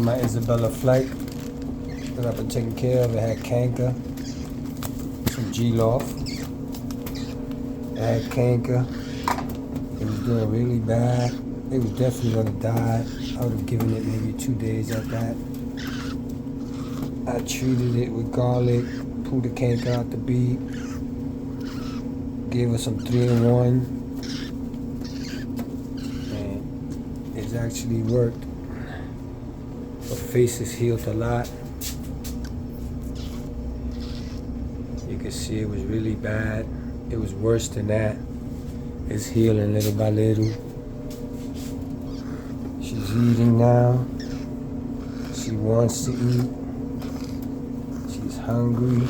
my Isabella flight that I've been taking care of. It had canker from G-Loft. It had canker. It was doing really bad. It was definitely gonna die. I would have given it maybe 2 days at that. I treated it with garlic, pulled the canker out the beak, gave her some 3-in-1, and it's actually worked. Her face is healed a lot. You can see it was really bad. It was worse than that. It's healing little by little. She's eating now. She wants to eat. She's hungry.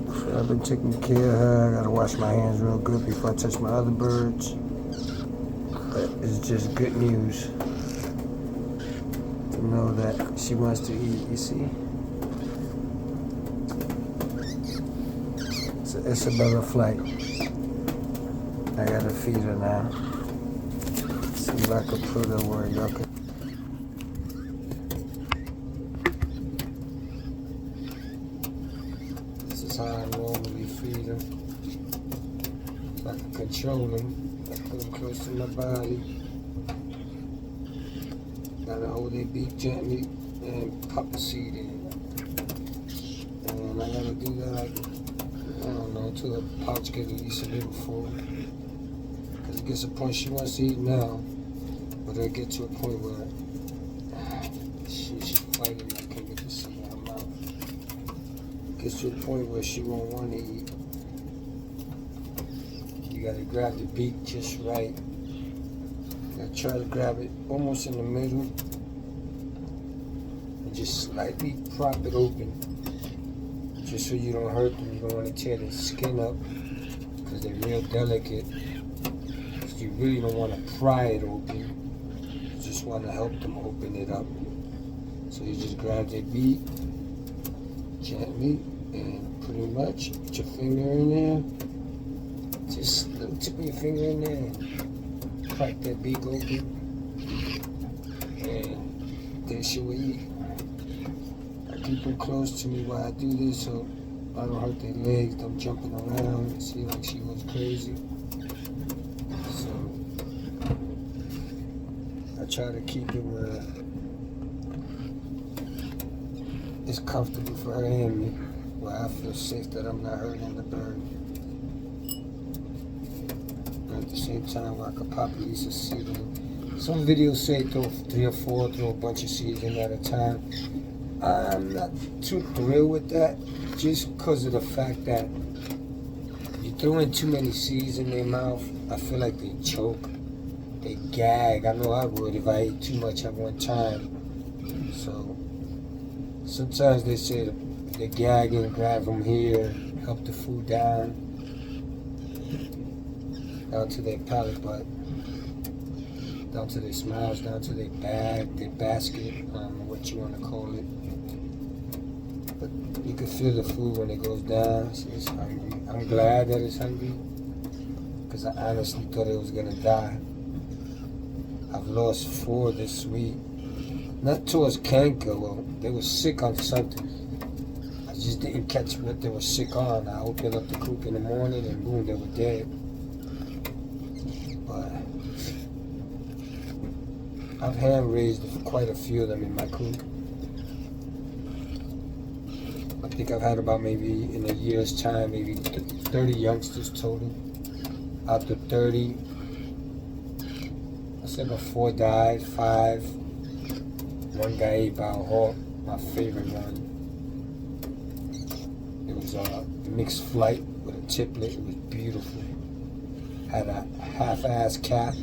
So I've been taking care of her. I gotta wash my hands real good before I touch my other birds. But it's just good news to know that she wants to eat, you see? It's an Isabella flight. I gotta feed her now. See if I can put her where y'all can. This is how I normally feed them. If I can control them, I put them close to my body. Gotta hold their beak gently and pop the seed in. And I gotta do that like, I don't know, until the pouch gets at least a little full. Because it gets a point she wants to eat now, but it'll get to a point where she's fighting. I can't get the seed out of her mouth. It gets to a point where she won't want to eat. You gotta grab the beak just right. You gotta try to grab it almost in the middle and just slightly prop it open. Just so you don't hurt them. You don't want to tear their skin up because they're real delicate. So you really don't want to pry it open. You just want to help them open it up. So you just grab their beak gently and pretty much put your finger in there. Just a little tip of your finger in there and crack that beak open. And then she will eat. Keep them close to me while I do this so I don't hurt their legs. I'm jumping around and see like she was crazy. So I try to keep it where it's comfortable for her and me, where I feel safe that I'm not hurting the bird. And at the same time where I could pop at least a seed in. Some videos say throw 3 or 4, throw a bunch of seeds in at a time. I'm not too thrilled with that, just because of the fact that you throw in too many seeds in their mouth, I feel like they choke, they gag. I know I would if I ate too much at one time. So sometimes they say they're gagging, grab them here, help the food down to their palate, but down to their smiles, down to their bag, their basket, I don't know what you want to call it. But you can feel the food when it goes down. It's hungry. I'm glad that it's hungry because I honestly thought it was going to die. I've lost 4 this week. Not towards canker, well, they were sick on something. I just didn't catch what they were sick on. I opened up the coop in the morning and boom, they were dead. But I've hand raised quite a few of them in my coop. I think I've had about maybe in a year's time, maybe 30 youngsters total. Out of 30, I said about 4 died, 5. 1 got ate by a hawk, my favorite one. It was a mixed flight with a chiplet. It was beautiful. Had a half-ass cap.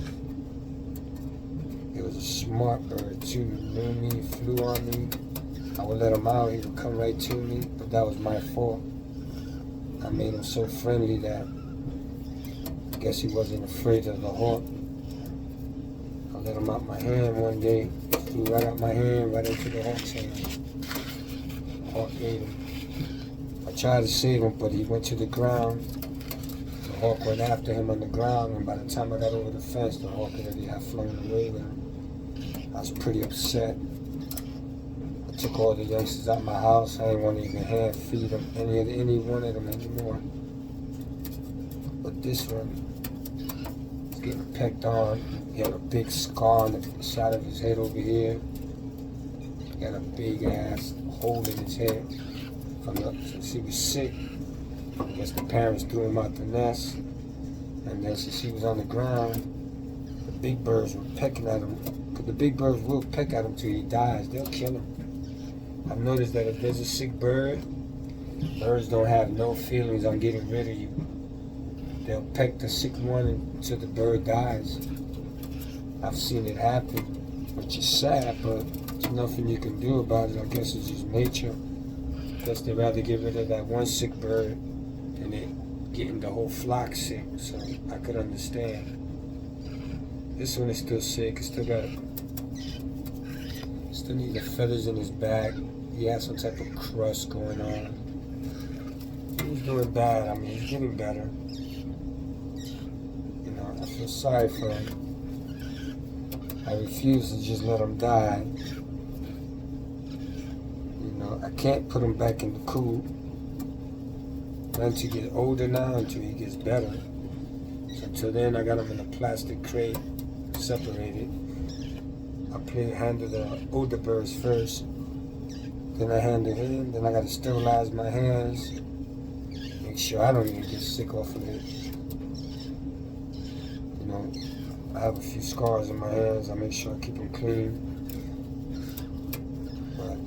It was a smart bird too. Knew me, flew on me. I would let him out, he would come right to me, but that was my fault. I made him so friendly that I guess he wasn't afraid of the hawk. I let him out my hand one day, flew right out my hand, right into the hawk's hand. The hawk ate him. I tried to save him, but he went to the ground. The hawk went after him on the ground, and by the time I got over the fence, the hawk already had flown away with him. I was pretty upset. I took all the youngsters out of my house. I didn't want to even hand feed them, any one of them anymore. But this one is getting pecked on. He had a big scar on the side of his head over here. He got a big ass hole in his head. Since he was sick, I guess the parents threw him out the nest. And then since he was on the ground, the big birds were pecking at him. Because the big birds will peck at him till he dies. They'll kill him. I've noticed that if there's a sick bird, birds don't have no feelings on getting rid of you. They'll peck the sick one until the bird dies. I've seen it happen, which is sad, but there's nothing you can do about it. I guess it's just nature. I guess they'd rather get rid of that one sick bird than it getting the whole flock sick, so I could understand. This one is still sick. It still need the feathers in his back. He has some type of crust going on. He's doing bad. I mean, he's getting better. You know, I feel sorry for him. I refuse to just let him die. You know, I can't put him back in the coop. Not until he gets older now, until he gets better. So until then, I got him in a plastic crate, separated. I handle the older birds first. Then I handle him. Then I got to sterilize my hands. Make sure I don't even get sick off of it. You know, I have a few scars in my hands. I make sure I keep them clean. But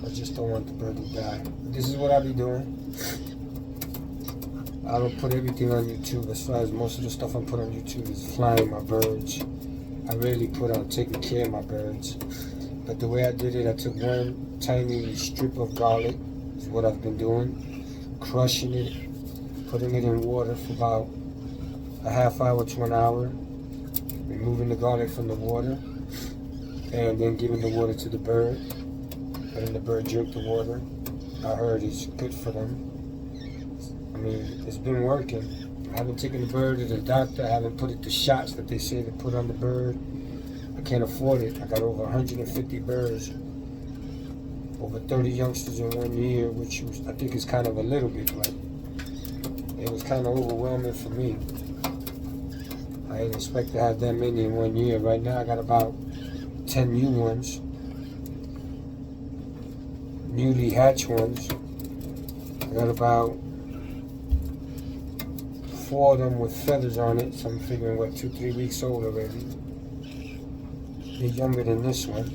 I just don't want the bird to die. This is what I be doing. I don't put everything on YouTube. As far as most of the stuff I put on YouTube is flying my birds. I rarely put on taking care of my birds. But the way I did it, I took one tiny strip of garlic, is what I've been doing, crushing it, putting it in water for about a half hour to an hour, removing the garlic from the water, and then giving the water to the bird, letting the bird drink the water. I heard it's good for them. I mean, it's been working. I haven't taken the bird to the doctor. I haven't put it to shots that they say to put on the bird. I can't afford it. I got over 150 birds, over 30 youngsters in 1 year, which was, I think is kind of a little bit, but it was kind of overwhelming for me. I didn't expect to have that many in 1 year. Right now I got about 10 new ones, newly hatched ones. I got about 4 of them with feathers on it, so I'm figuring what, 2-3 weeks old already. They're younger than this one.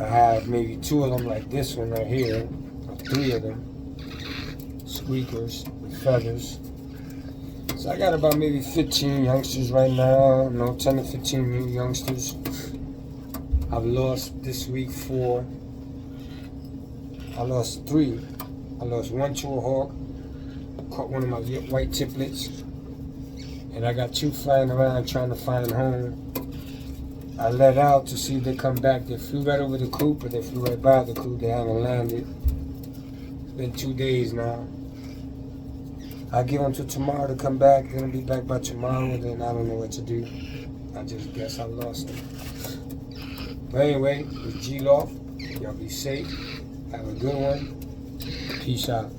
I have maybe 2 of them like this one right here, or 3 of them, squeakers with feathers. So I got about maybe 15 youngsters right now, 10 to 15 new youngsters. I've lost this week 4. I lost 3. I lost 1 to a hawk, caught one of my white tiplets, and I got 2 flying around trying to find home. I let out to see if they come back. They flew right over the coop, but they flew right by the coop. They haven't landed. It's been 2 days now. I'll give them till tomorrow to come back. They're gonna be back by tomorrow, then I don't know what to do. I just guess I lost them. But anyway, it's G Loft. Y'all be safe. Have a good one. Peace out.